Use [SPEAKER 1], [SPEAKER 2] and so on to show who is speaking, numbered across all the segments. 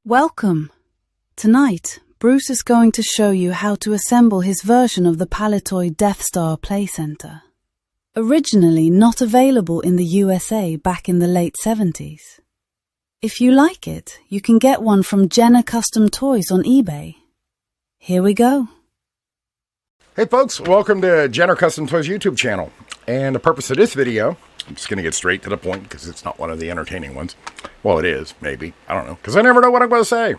[SPEAKER 1] Welcome! Tonight, Bruce is going to show you how to assemble his version of the Palitoy Death Star Play Center. Originally not available in the USA back in the late 70s. If you like it, you can get one from Jenna Custom Toys on eBay. Here we go.
[SPEAKER 2] Hey folks, welcome to Jenna Custom Toys YouTube channel. And the purpose of this video, I'm just going to get straight to the point because it's not one of the entertaining ones. Well, it is, maybe. I don't know, because I never know what I'm going to say.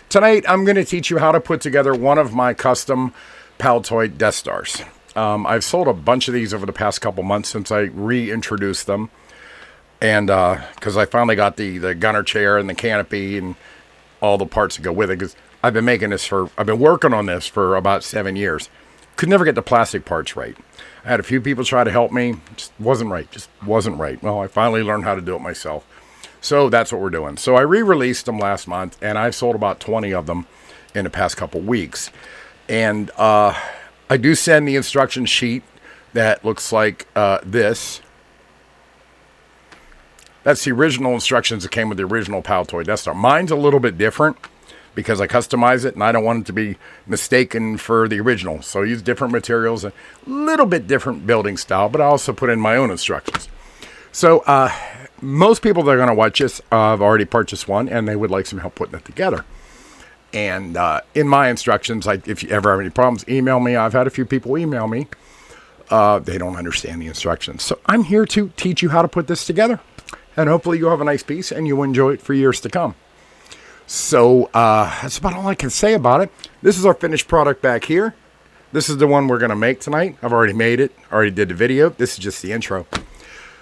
[SPEAKER 2] Tonight, I'm going to teach you how to put together one of my custom Palitoy Death Stars. I've sold a bunch of these over the past couple months since I reintroduced them. And because I finally got the gunner chair and the canopy and all the parts that go with it. Because I've been working on this for about 7 years. Could never get the plastic parts right. I had a few people try to help me. Just wasn't right. Well, I finally learned how to do it myself. So that's what we're doing. So I re-released them last month, and I've sold about 20 of them in the past couple weeks. And I do send the instruction sheet that looks like this. That's the original instructions that came with the original Palitoy Death Star. Mine's a little bit different because I customize it, and I don't want it to be mistaken for the original. So I use different materials, a little bit different building style, but I also put in my own instructions. So most people that are going to watch this have already purchased one, and they would like some help putting it together. And in my instructions, if you ever have any problems, email me. I've had a few people email me. They don't understand the instructions. So I'm here to teach you how to put this together. And hopefully you'll have a nice piece, and you'll enjoy it for years to come. So that's about all I can say about it. This is our finished product back here. This is the one we're going to make tonight. I've already made it. Already did the video. This is just the intro.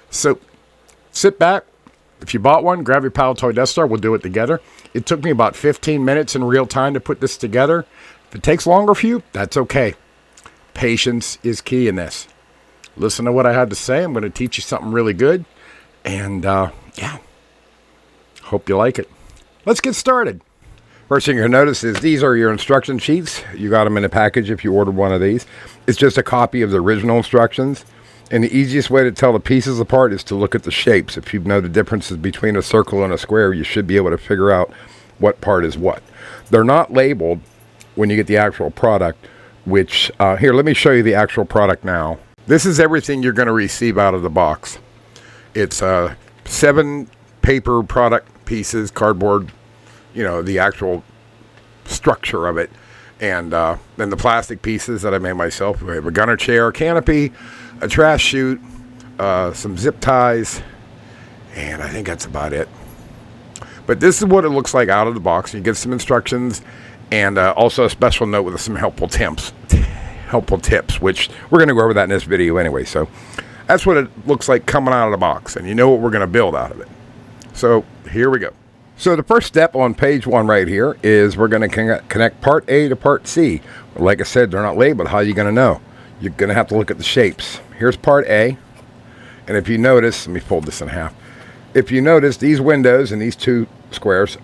[SPEAKER 2] So sit back. If you bought one, grab your Palitoy Death Star. We'll do it together. It took me about 15 minutes in real time to put this together. If it takes longer for you, that's okay. Patience is key in this. Listen to what I had to say. I'm going to teach you something really good. And yeah, hope you like it. Let's get started. First thing you'll notice is these are your instruction sheets. You got them in a package if you ordered one of these. It's just a copy of the original instructions. And the easiest way to tell the pieces apart is to look at the shapes. If you know the differences between a circle and a square, you should be able to figure out what part is what. They're not labeled when you get the actual product, which, here, let me show you the actual product now. This is everything you're going to receive out of the box. It's 7 paper product pieces, cardboard, you know, the actual structure of it. And then the plastic pieces that I made myself. We have a gunner chair, a canopy, a trash chute, some zip ties, and I think that's about it. But this is what it looks like out of the box. You get some instructions and also a special note with some helpful tips, which we're going to go over that in this video anyway. So that's what it looks like coming out of the box, and you know what we're going to build out of it. So here we go. So the first step on page 1 right here is we're going to connect part A to part C. Like I said, they're not labeled. How are you going to know? You're going to have to look at the shapes. Here's part A. And if you notice, let me fold this in half. If you notice, these windows and these 2 squares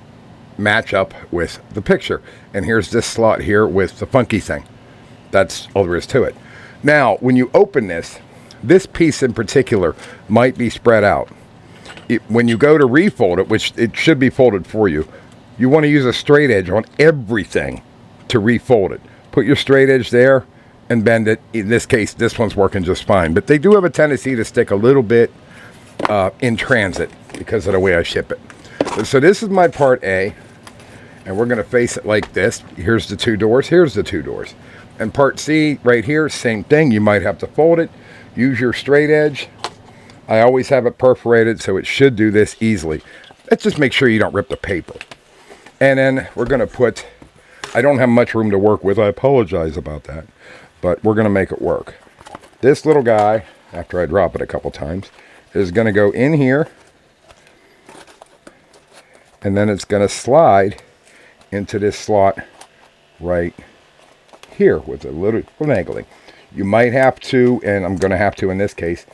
[SPEAKER 2] match up with the picture. And here's this slot here with the funky thing. That's all there is to it. Now, when you open this piece in particular might be spread out. When you go to refold it, which it should be folded for you, you want to use a straight edge on everything to refold it. Put your straight edge there and bend it. In this case, this one's working just fine. But they do have a tendency to stick a little bit in transit because of the way I ship it. So this is my part A, and we're going to face it like this. Here's the 2 doors. Here's the 2 doors. And part C right here, same thing. You might have to fold it. Use your straight edge. I always have it perforated, so it should do this easily. Let's just make sure you don't rip the paper. And then we're going to put, I don't have much room to work with. I apologize about that. But we're going to make it work. This little guy, after I drop it a couple times, is going to go in here. And then it's going to slide into this slot right here with a little finagling. You might have to, and I'm going to have to in this case.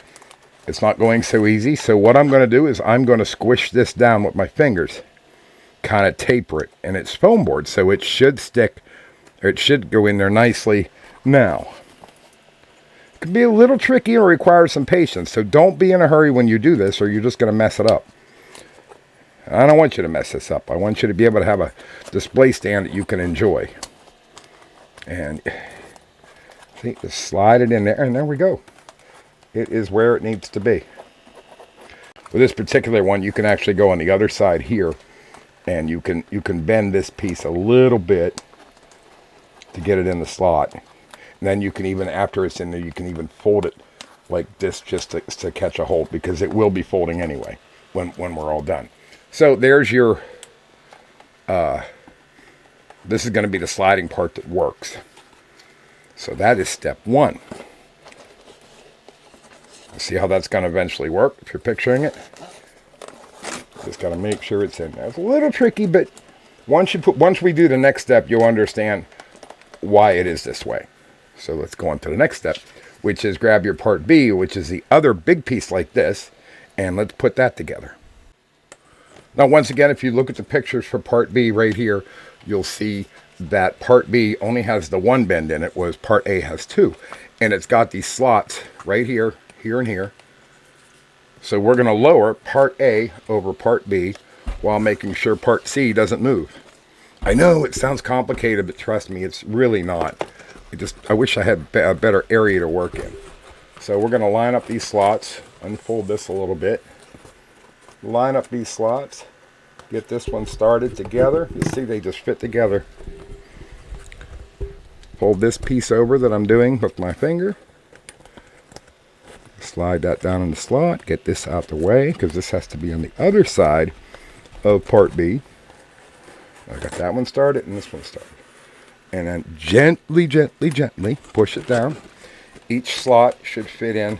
[SPEAKER 2] It's not going so easy. So what I'm going to do is I'm going to squish this down with my fingers. Kind of taper it. And it's foam board, so it should stick, or it should go in there nicely. Now, it can be a little tricky or require some patience. So don't be in a hurry when you do this, or you're just going to mess it up. I don't want you to mess this up. I want you to be able to have a display stand that you can enjoy. And see, just slide it in there, and there we go. It is where it needs to be. With this particular one, you can actually go on the other side here, and you can bend this piece a little bit to get it in the slot. And then you can even, after it's in there, you can even fold it like this just to catch a hold, because it will be folding anyway when we're all done. So there's your, this is going to be the sliding part that works. So that is step one. See how that's going to eventually work if you're picturing it. Just got to make sure it's in there. It's a little tricky, but once we do the next step, you'll understand why it is this way. So let's go on to the next step, which is grab your part B, which is the other big piece like this, and let's put that together. Now, once again, if you look at the pictures for part B right here, you'll see that part B only has the one bend in it, whereas part A has two. And it's got these slots right here, here, and here. So we're going to lower part A over part B while making sure part C doesn't move. I know it sounds complicated, but trust me, it's really not. I wish I had a better area to work in. So we're going to line up these slots, unfold this a little bit, line up these slots, get this one started together. You see they just fit together. Fold this piece over that I'm doing with my finger. Slide that down in the slot. Get this out the way because this has to be on the other side of part B. I got that one started and this one started. And then gently, gently, gently push it down. Each slot should fit in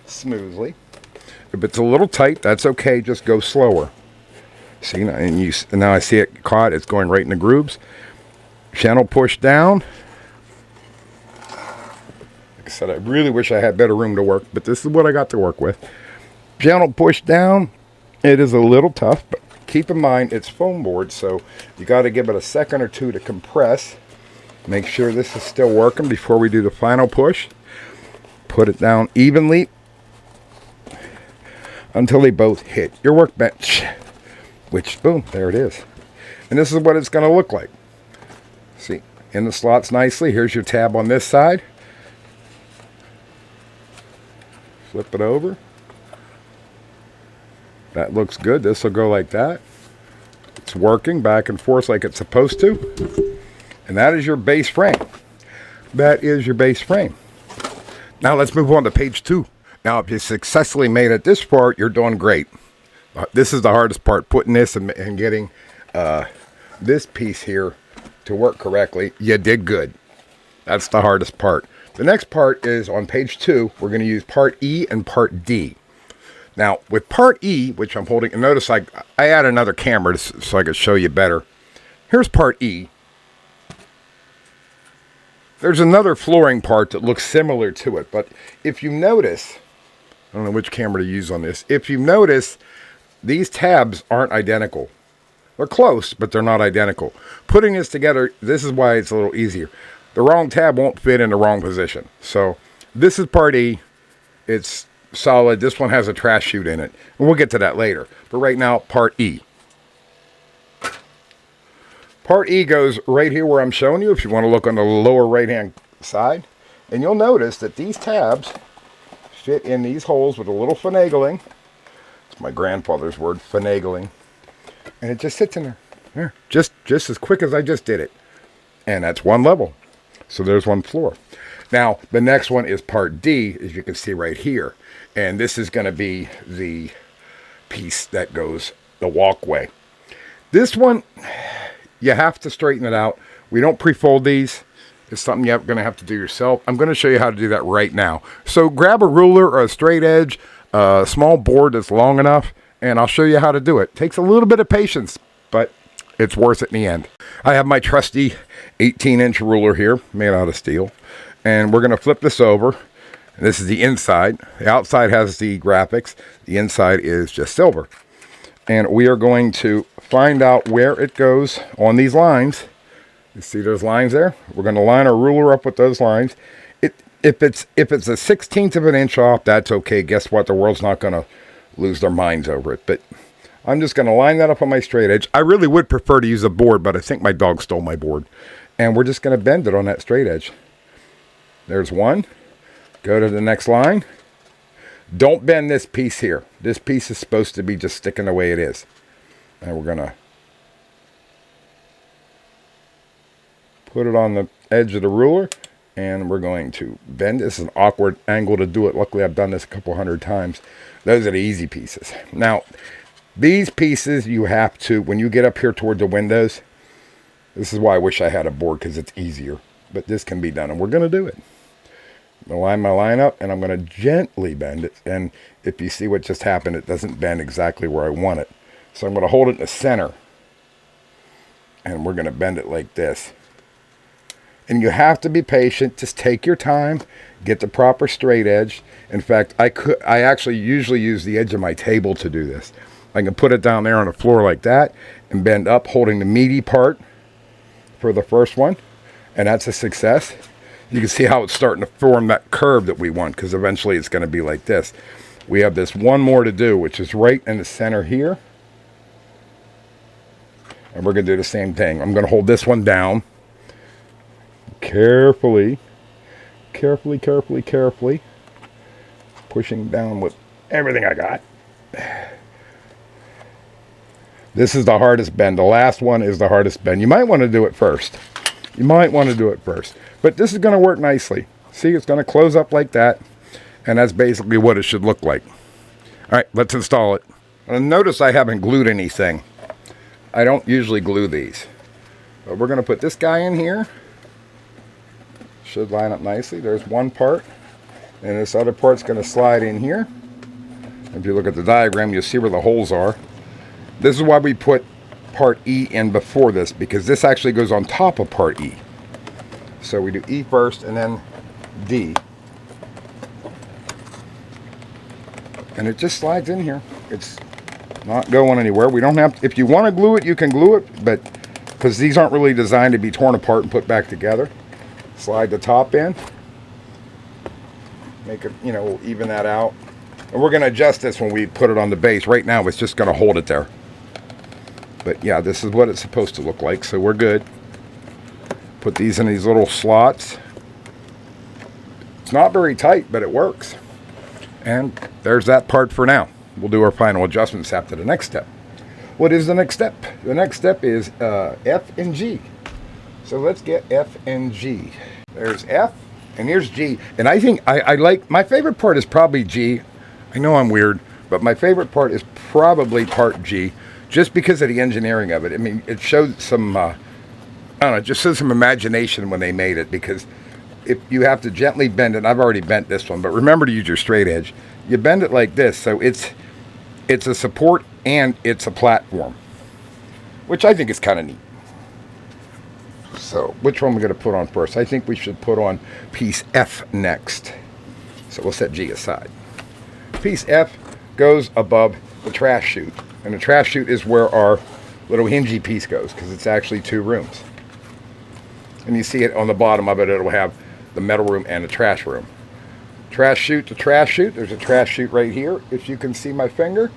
[SPEAKER 2] smoothly. If it's a little tight, that's okay. Just go slower. See, and now I see it caught. It's going right in the grooves. Channel push down. Like I said, I really wish I had better room to work, but this is what I got to work with. Channel push down. It is a little tough, but keep in mind it's foam board, so you got to give it a second or two to compress. Make sure this is still working before we do the final push. Put it down evenly until they both hit your workbench, which, boom, there it is. And this is what it's going to look like. See, in the slots nicely. Here's your tab on this side. Flip it over. That looks good. This will go like that. It's working back and forth like it's supposed to. And that is your base frame. That is your base frame. Now let's move on to page 2. Now, if you successfully made it this part, you're doing great. This is the hardest part, putting this and getting this piece here to work correctly. You did good. That's the hardest part. The next part is on page 2. We're going to use part E and part D. Now, with part E, which I'm holding, and notice I add another camera so I can show you better. Here's part E. There's another flooring part that looks similar to it, but if you notice, I don't know which camera to use on this. If you notice, these tabs aren't identical. They're close, but they're not identical. Putting this together, this is why it's a little easier. The wrong tab won't fit in the wrong position. So this is part E. It's solid. This one has a trash chute in it. And we'll get to that later. But right now, part E. Part E goes right here where I'm showing you, if you want to look on the lower right-hand side. And you'll notice that these tabs fit in these holes with a little finagling. It's my grandfather's word, finagling. And it just sits in there. There. Just as quick as I just did it. And that's one level. So there's one floor. Now, the next one is part D, as you can see right here. And this is going to be the piece that goes the walkway. This one, you have to straighten it out. We don't pre-fold these. It's something you're going to have to do yourself. I'm going to show you how to do that right now. So grab a ruler or a straight edge, a small board that's long enough, and I'll show you how to do it. Takes a little bit of patience, but it's worth it in the end. I have my trusty 18-inch ruler here, made out of steel, and we're going to flip this over. And this is the inside. The outside has the graphics. The inside is just silver. And we are going to find out where it goes on these lines. You see those lines there? We're going to line our ruler up with those lines. If it's a 1/16 of an inch off, that's okay. Guess what? The world's not going to lose their minds over it. But I'm just going to line that up on my straight edge. I really would prefer to use a board, but I think my dog stole my board. And we're just going to bend it on that straight edge. There's one. Go to the next line. Don't bend this piece here. This piece is supposed to be just sticking the way it is. And we're going to put it on the edge of the ruler. And we're going to bend. This is an awkward angle to do it. Luckily, I've done this a couple hundred times. Those are the easy pieces. Now, these pieces you have to, when you get up here toward the windows, this is why I wish I had a board, because it's easier. But this can be done, and we're going to do it. I'm going to line my line up, and I'm going to gently bend it. And if you see what just happened, it doesn't bend exactly where I want it. So I'm going to hold it in the center, and we're going to bend it like this. And you have to be patient. Just take your time, get the proper straight edge. In fact, I actually usually use the edge of my table to do this. I can put it down there on the floor like that and bend up, holding the meaty part for the first one. And that's a success. You can see how it's starting to form that curve that we want, because eventually it's going to be like this. We have this one more to do, which is right in the center here. And we're going to do the same thing. I'm going to hold this one down. Carefully. Pushing down with everything I got. This is the hardest bend. The last one is the hardest bend. You might want to do it first. But this is going to work nicely. See, it's going to close up like that. And that's basically what it should look like. All right, let's install it. And notice I haven't glued anything. I don't usually glue these. But we're going to put this guy in here. Should line up nicely. There's one part. And this other part's going to slide in here. If you look at the diagram, you'll see where the holes are. This is why we put part E in before this, because this actually goes on top of part E. So we do E first and then D. And it just slides in here. It's not going anywhere. We don't have to, if you want to glue it, you can glue it, but because these aren't really designed to be torn apart and put back together. Slide the top in. Make it, we'll even that out. And we're going to adjust this when we put it on the base. Right now, it's just going to hold it there. But yeah, this is what it's supposed to look like, so we're good. Put these in these little slots. It's not very tight, but it works. And there's that part for now. We'll do our final adjustments after the next step. What is the next step? The next step is F and G. So let's get F and G. There's F, and here's G. And I think I like, my favorite part is probably G. I know I'm weird, but my favorite part is probably part G, just because of the engineering of it. I mean, it shows some, I don't know, it just shows some imagination when they made it, because if you have to gently bend it, I've already bent this one, but remember to use your straight edge. You bend it like this, so it's a support and it's a platform, which I think is kind of neat. So which one we're going to put on first? I think we should put on piece F next. So we'll set G aside. Piece F goes above the trash chute, and the trash chute is where our little hingy piece goes, because it's actually 2 rooms. And you see it on the bottom of it, it'll have the metal room and the trash room. Trash chute to trash chute. There's a trash chute right here, if you can see my finger.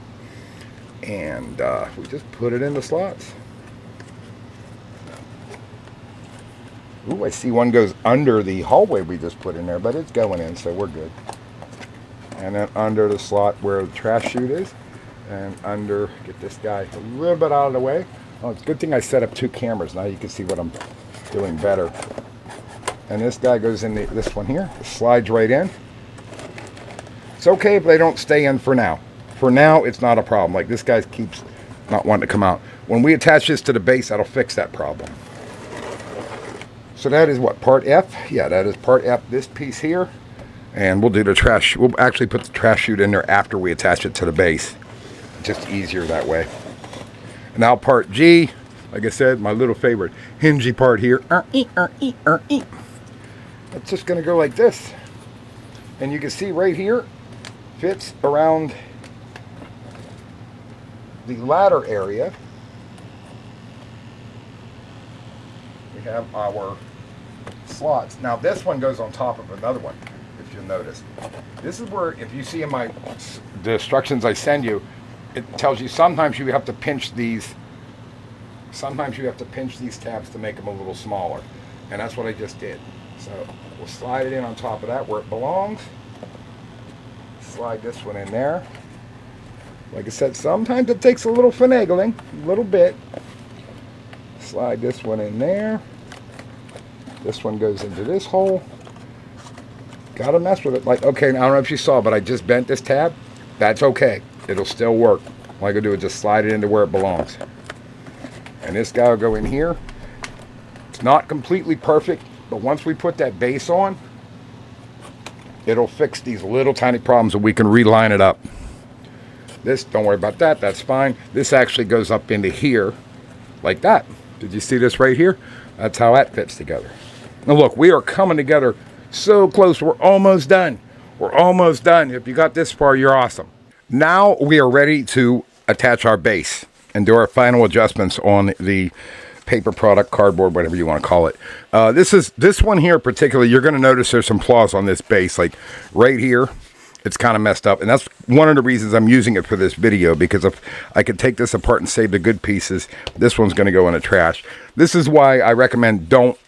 [SPEAKER 2] And we just put it in the slots. Ooh, I see one goes under the hallway we just put in there, but it's going in, so we're good. And then under the slot where the trash chute is, and under, get this guy a little bit out of the way. Oh, it's a good thing I set up 2 cameras. Now you can see what I'm doing better. And this guy goes in this one here. It slides right in. It's okay if they don't stay in for now. For now, it's not a problem. Like this guy keeps not wanting to come out. When we attach this to the base, that'll fix that problem. So that is what, part F? Yeah, that is part F, this piece here. And we'll do the trash. We'll actually put the trash chute in there after we attach it to the base. Just easier that way. And now part G, like I said, my little favorite hingy part here. It's just going to go like this. And you can see right here, fits around the ladder area. We have our slots. Now this one goes on top of another one, if you'll notice. This is where, if you see in the instructions I send you, it tells you sometimes you have to pinch these. Sometimes you have to pinch these tabs to make them a little smaller. And that's what I just did. So we'll slide it in on top of that where it belongs. Slide this one in there. Like I said, sometimes it takes a little finagling, a little bit. Slide this one in there. This one goes into this hole. Gotta mess with it. Like, okay, I don't know if you saw, but I just bent this tab. That's okay. It'll still work. All I gotta do is just slide it into where it belongs. And this guy will go in here. It's not completely perfect, but once we put that base on, it'll fix these little tiny problems and we can reline it up. This, don't worry about that, that's fine. This actually goes up into here, like that. Did you see this right here? That's how that fits together. Now look, we are coming together so close. We're almost done. We're almost done. If you got this far, you're awesome. Now we are ready to attach our base and do our final adjustments on the paper product, cardboard, whatever you want to call it. This one here particularly, you're going to notice there's some flaws on this base. Like right here, it's kind of messed up. And that's one of the reasons I'm using it for this video, because if I could take this apart and save the good pieces, this one's going to go in the trash. This is why I recommend don't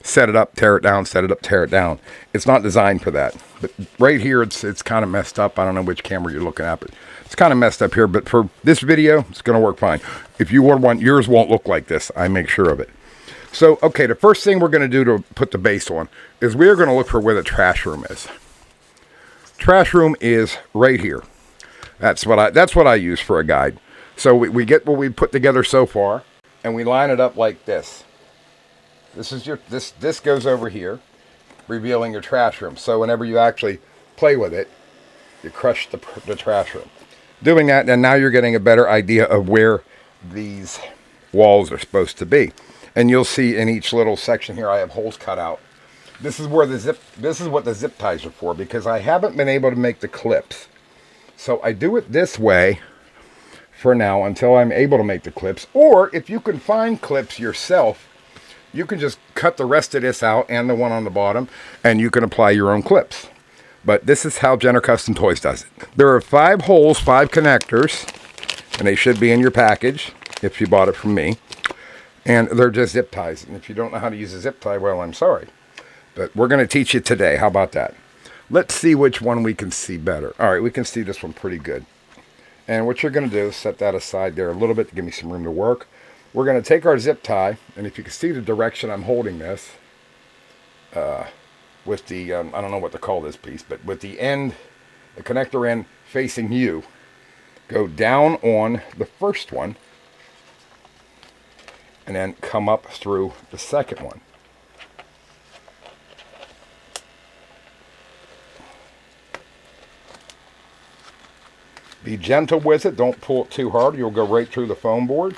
[SPEAKER 2] set it up, tear it down, set it up, tear it down. It's not designed for that. But right here, it's kind of messed up. I don't know which camera you're looking at, but it's kind of messed up here. But for this video, it's going to work fine. If you order one, yours won't look like this. I make sure of it. So, okay, the first thing we're going to do to put the base on is we're going to look for where the trash room is. Trash room is right here. That's what I use for a guide. So we get what we put together so far, and we line it up like this. This is this goes over here, revealing your trash room. So whenever you actually play with it, you crush the trash room. Doing that, and now you're getting a better idea of where these walls are supposed to be. And you'll see in each little section here, I have holes cut out. This is where this is what the zip ties are for, because I haven't been able to make the clips. So I do it this way for now until I'm able to make the clips. Or if you can find clips yourself, you can just cut the rest of this out and the one on the bottom, and you can apply your own clips. But this is how Jenner Custom Toys does it. There are 5 holes, 5 connectors, and they should be in your package if you bought it from me. And they're just zip ties. And if you don't know how to use a zip tie, well, I'm sorry. But we're going to teach you today. How about that? Let's see which one we can see better. All right, we can see this one pretty good. And what you're going to do is set that aside there a little bit to give me some room to work. We're going to take our zip tie, and if you can see the direction I'm holding this, with the, I don't know what to call this piece, but with the end, the connector end facing you, go down on the first one, and then come up through the second one. Be gentle with it. Don't pull it too hard. You'll go right through the foam board.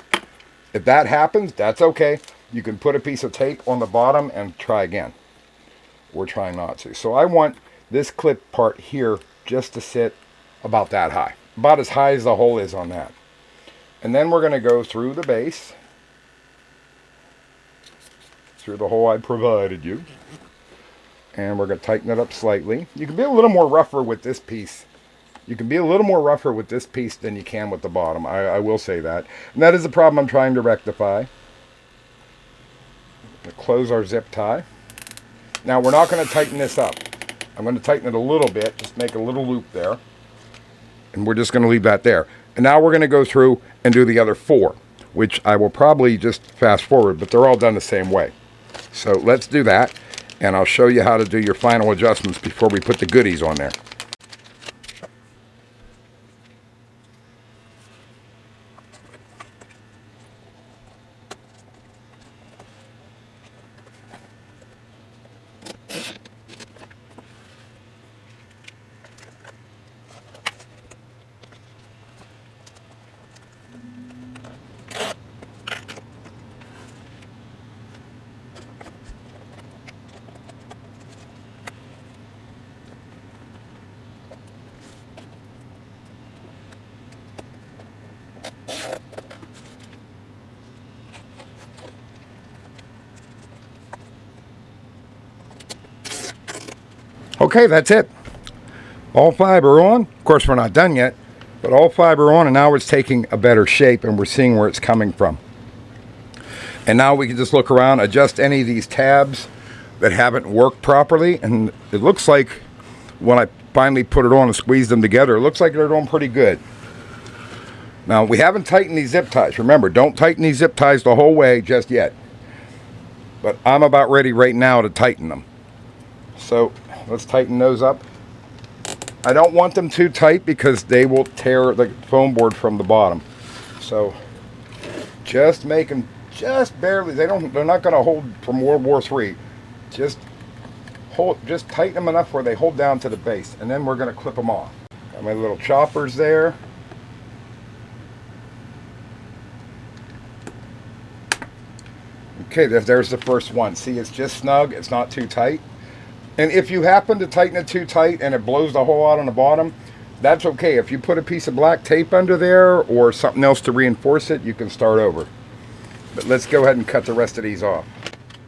[SPEAKER 2] If that happens, that's okay. You can put a piece of tape on the bottom and try again. We're trying not to. So I want this clip part here just to sit about that high. About as high as the hole is on that. And then we're going to go through the base. Through the hole I provided you. And we're going to tighten it up slightly. You can be a little more rougher with this piece. You can be a little more rougher with this piece than you can with the bottom. I will say that. And that is the problem I'm trying to rectify. We'll close our zip tie. Now we're not going to tighten this up. I'm going to tighten it a little bit. Just make a little loop there. And we're just going to leave that there. And now we're going to go through and do the other 4. Which I will probably just fast forward. But they're all done the same way. So let's do that. And I'll show you how to do your final adjustments before we put the goodies on there. Okay, that's it. All 5 are on. Of course, we're not done yet. But all fiber on, and now it's taking a better shape, and we're seeing where it's coming from. And now we can just look around, adjust any of these tabs that haven't worked properly, and it looks like when I finally put it on and squeeze them together, it looks like they're doing pretty good. Now, we haven't tightened these zip ties. Remember, don't tighten these zip ties the whole way just yet. But I'm about ready right now to tighten them. So, let's tighten those up. I don't want them too tight because they will tear the foam board from the bottom. So, just make them just barely. They're not going to hold from World War III. Just tighten them enough where they hold down to the base, and then we're going to clip them off. Got my little choppers there. Okay, there's the first one. See, it's just snug. It's not too tight. And if you happen to tighten it too tight and it blows the hole out on the bottom, that's okay. If you put a piece of black tape under there or something else to reinforce it, you can start over. But let's go ahead and cut the rest of these off.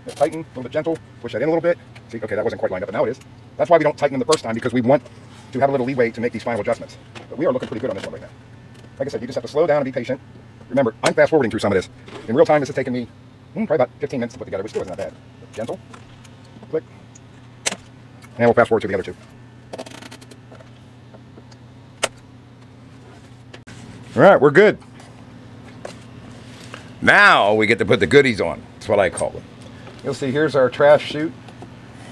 [SPEAKER 2] Tighten, a little bit gentle, push that in a little bit. See, okay, that wasn't quite lined up, but now it is. That's why we don't tighten them the first time, because we want to have a little leeway to make these final adjustments. But we are looking pretty good on this one right now. Like I said, you just have to slow down and be patient. Remember, I'm fast forwarding through some of this. In real time, this has taken me probably about 15 minutes to put together, which still isn't that bad. Gentle, click, and we'll fast forward to the other two. All right, we're good. Now we get to put the goodies on. That's what I call it. You'll see here's our trash chute.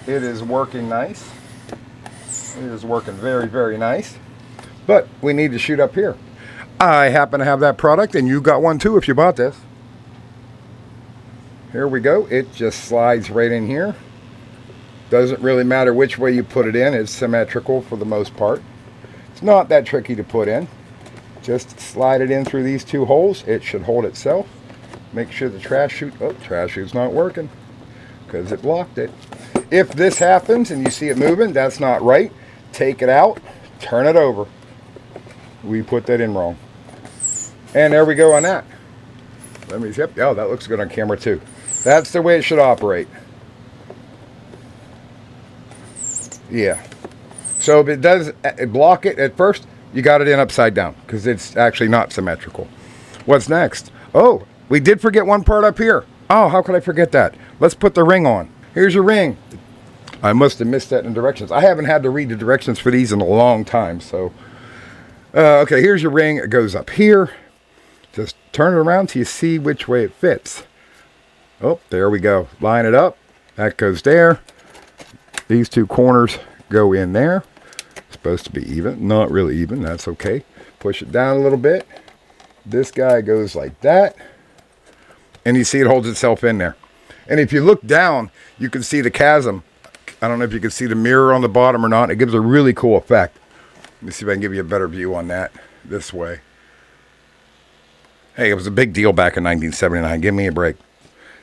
[SPEAKER 2] It is working nice. It is working very, very nice. But we need to shoot up here. I happen to have that product, and you got one too if you bought this. Here we go. It just slides right in here. Doesn't really matter which way you put it in. It's symmetrical for the most part. It's not that tricky to put in. Just slide it in through these two holes. It should hold itself. Make sure the trash chute, trash chute's not working because it blocked it. If this happens and you see it moving, that's not right. Take it out, turn it over. We put that in wrong. And there we go on that. Let me see. Oh, that looks good on camera too. That's the way it should operate. Yeah. So if it does block it at first, you got it in upside down because it's actually not symmetrical. What's next? Oh, we did forget one part up here. Oh, how could I forget that? Let's put the ring on. Here's your ring. I must have missed that in directions. I haven't had to read the directions for these in a long time. So, okay, here's your ring. It goes up here. Just turn it around till you see which way it fits. Oh, there we go. Line it up. That goes there. These two corners go in there. It's supposed to be even. Not really even. That's okay. Push it down a little bit. This guy goes like that. And you see it holds itself in there. And if you look down, you can see the chasm. I don't know if you can see the mirror on the bottom or not. It gives a really cool effect. Let me see if I can give you a better view on that this way. Hey, it was a big deal back in 1979. Give me a break.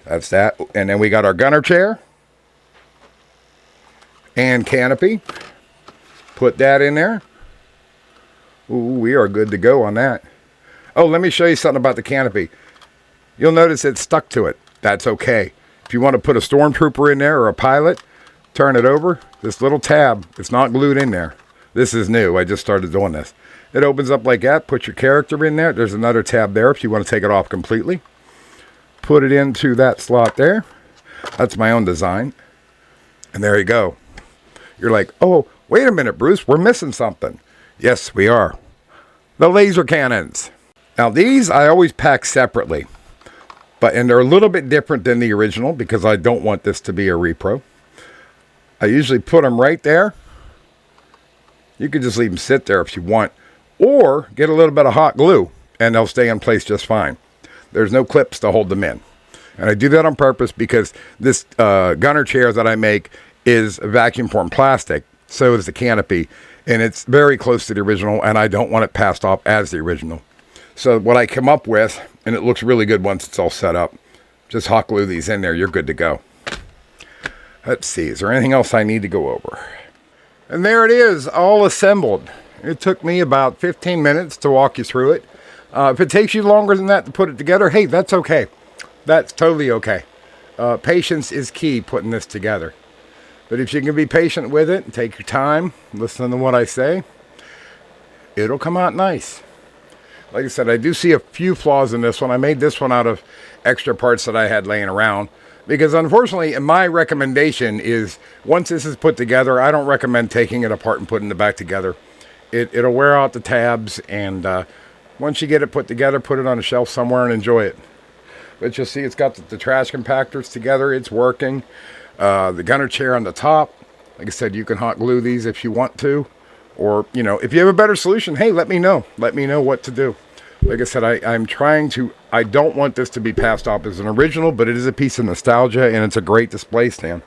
[SPEAKER 2] That's that. And then we got our gunner chair and canopy. Put that in there. Ooh, we are good to go on that. Oh, let me show you something about the canopy. You'll notice it's stuck to it. That's okay. If you want to put a stormtrooper in there or a pilot, turn it over. This little tab, it's not glued in there. This is new. I just started doing this. It opens up like that. Put your character in there. There's another tab there if you want to take it off completely. Put it into that slot there. That's my own design. And there you go. You're like, oh, wait a minute, Bruce. We're missing something. Yes, we are. The laser cannons. Now, these I always pack separately. And they're a little bit different than the original because I don't want this to be a repro. I usually put them right there. You could just leave them sit there if you want. Or get a little bit of hot glue and they'll stay in place just fine. There's no clips to hold them in. And I do that on purpose because this gunner chair that I make is vacuum formed plastic. So is the canopy. And it's very close to the original and I don't want it passed off as the original. So what I come up with, and it looks really good once it's all set up, just hot glue these in there, you're good to go. Let's see, is there anything else I need to go over? And there it is, all assembled. It took me about 15 minutes to walk you through it. If it takes you longer than that to put it together, hey, that's okay. That's totally okay. Patience is key putting this together. But if you can be patient with it and take your time, listen to what I say, it'll come out nice. Like I said, I do see a few flaws in this one. I made this one out of extra parts that I had laying around. Because unfortunately, my recommendation is, once this is put together, I don't recommend taking it apart and putting it back together. It'll wear out the tabs, and once you get it put together, put it on a shelf somewhere and enjoy it. But you'll see it's got the trash compactors together. It's working. The gunner chair on the top. Like I said, you can hot glue these if you want to. Or, you know, if you have a better solution, hey, let me know. Let me know what to do. Like I said, I'm trying to, I don't want this to be passed off as an original, but it is a piece of nostalgia, and it's a great display stand.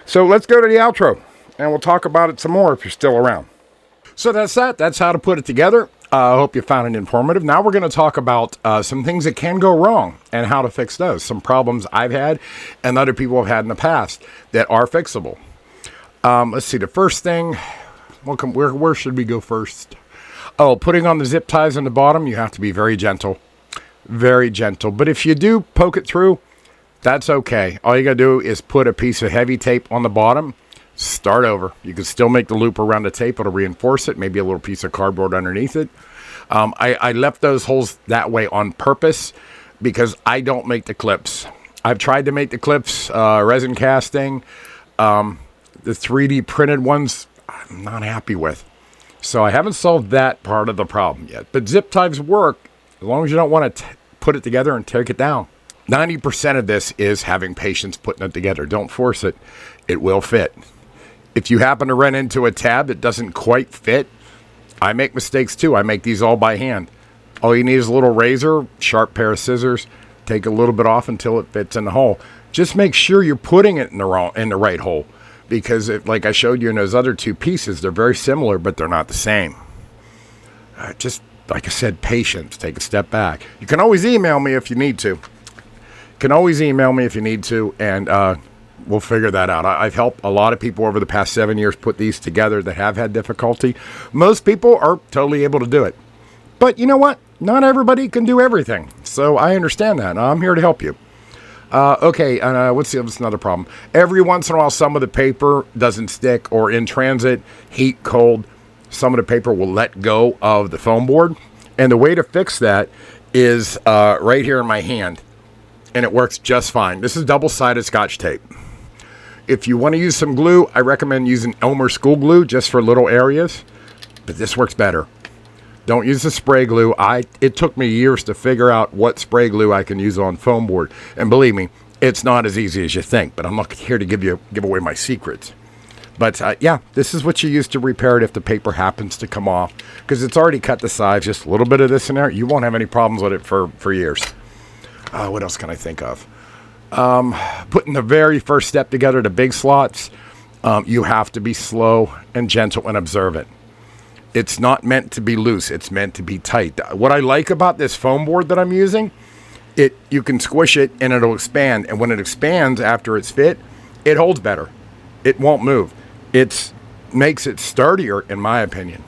[SPEAKER 2] So let's go to the outro, and we'll talk about it some more if you're still around. So that's that. That's how to put it together. I hope you found it informative. Now we're going to talk about some things that can go wrong and how to fix those. Some problems I've had and other people have had in the past that are fixable. Let's see. The first thing, where should we go first? Oh, putting on the zip ties on the bottom, you have to be very gentle. Very gentle. But if you do poke it through, that's okay. All you got to do is put a piece of heavy tape on the bottom. Start over. You can still make the loop around the tape. It'll reinforce it. Maybe a little piece of cardboard underneath it. I left those holes that way on purpose because I don't make the clips. I've tried to make the clips, resin casting. The 3D printed ones, I'm not happy with. So I haven't solved that part of the problem yet. But zip ties work as long as you don't want to put it together and take it down. 90% of this is having patience putting it together. Don't force it. It will fit. If you happen to run into a tab that doesn't quite fit, I make mistakes too. I make these all by hand. All you need is a little razor, sharp pair of scissors, take a little bit off until it fits in the hole. Just make sure you're putting it in the right hole, because like I showed you in those other two pieces, they're very similar, but they're not the same. Just like I said, patience. Take a step back. You can always email me if you need to. And we'll figure that out. I've helped a lot of people over the past 7 years put these together that have had difficulty. Most people are totally able to do it. But you know what? Not everybody can do everything. So I understand that. I'm here to help you. Okay, what's another problem? Every once in a while, some of the paper doesn't stick, or in transit, heat, cold, some of the paper will let go of the foam board. And the way to fix that is right here in my hand. And it works just fine. This is double-sided Scotch tape. If you want to use some glue, I recommend using Elmer School Glue just for little areas. But this works better. Don't use the spray glue. It took me years to figure out what spray glue I can use on foam board. And believe me, it's not as easy as you think. But I'm not here to give away my secrets. But yeah, this is what you use to repair it if the paper happens to come off. Because it's already cut the sides. Just a little bit of this in there. You won't have any problems with it for years. What else can I think of? Putting the very first step together, the big slots, you have to be slow and gentle and observe it. It's not meant to be loose. It's meant to be tight. What I like about this foam board that I'm using, you can squish it and it'll expand. And when it expands after it's fit, it holds better. It won't move. It makes it sturdier, in my opinion.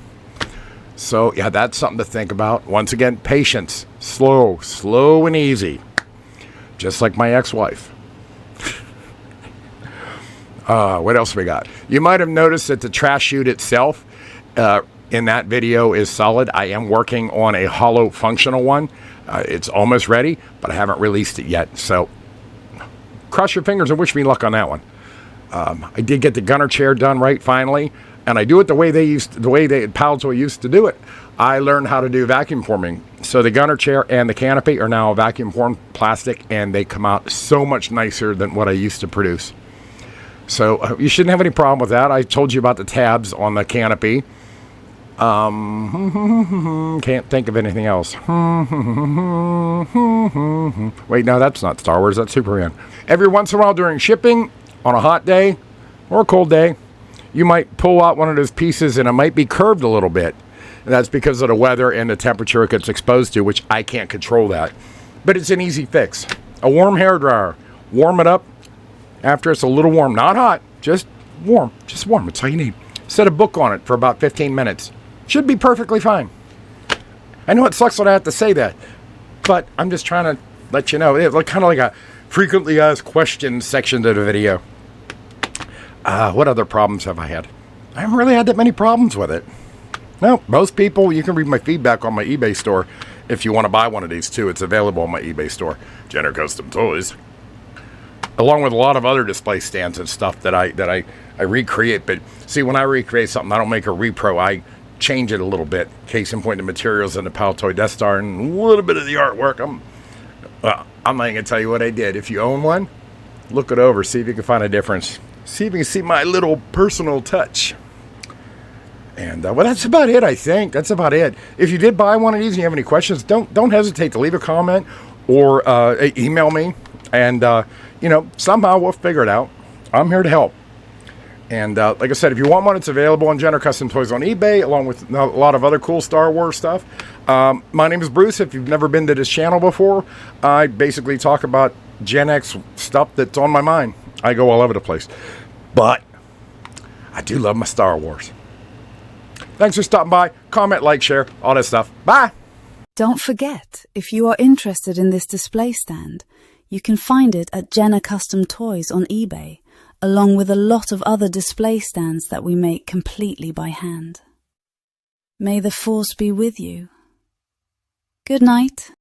[SPEAKER 2] So yeah, that's something to think about. Once again, patience. Slow and easy. Just like my ex-wife. What else we got? You might have noticed that the trash chute itself in that video is solid. I am working on a hollow functional one. It's almost ready, but I haven't released it yet. So cross your fingers and wish me luck on that one. I did get the gunner chair done right finally, and I do it the way Palitoy used to do it. I learned how to do vacuum forming. So the gunner chair and the canopy are now vacuum formed plastic, and they come out so much nicer than what I used to produce. So you shouldn't have any problem with that. I told you about the tabs on the canopy. Can't think of anything else. Wait, no, that's not Star Wars. That's Superman. Every once in a while during shipping, on a hot day or a cold day, you might pull out one of those pieces and it might be curved a little bit. And that's because of the weather and the temperature it gets exposed to, which I can't control that. But it's an easy fix. A warm hairdryer. Warm it up after it's a little warm. Not hot, just warm. Just warm. That's all you need. Set a book on it for about 15 minutes. Should be perfectly fine. I know it sucks that I have to say that, but I'm just trying to let you know. It's kind of like a frequently asked questions section of the video. What other problems have I had? I haven't really had that many problems with it. No, most people, you can read my feedback on my eBay store if you want to buy one of these too. It's available on my eBay store, Jenner Custom Toys, along with a lot of other display stands and stuff that I recreate. But see, when I recreate something, I don't make a repro. I change it a little bit. Case in point, the materials in the Palitoy Death Star and a little bit of the artwork. I'm not going to tell you what I did. If you own one, look it over. See if you can find a difference. See if you can see my little personal touch. And well, that's about it, I think. That's about it. If you did buy one of these and you have any questions, don't hesitate to leave a comment or email me. And, somehow we'll figure it out. I'm here to help. And like I said, if you want one, it's available on Jenner Custom Toys on eBay, along with a lot of other cool Star Wars stuff. My name is Bruce. If you've never been to this channel before, I basically talk about Gen X stuff that's on my mind. I go all over the place. But I do love my Star Wars. Thanks for stopping by. Comment, like, share, all that stuff. Bye!
[SPEAKER 1] Don't forget, if you are interested in this display stand, you can find it at Jenner Custom Toys on eBay, along with a lot of other display stands that we make completely by hand. May the Force be with you. Good night.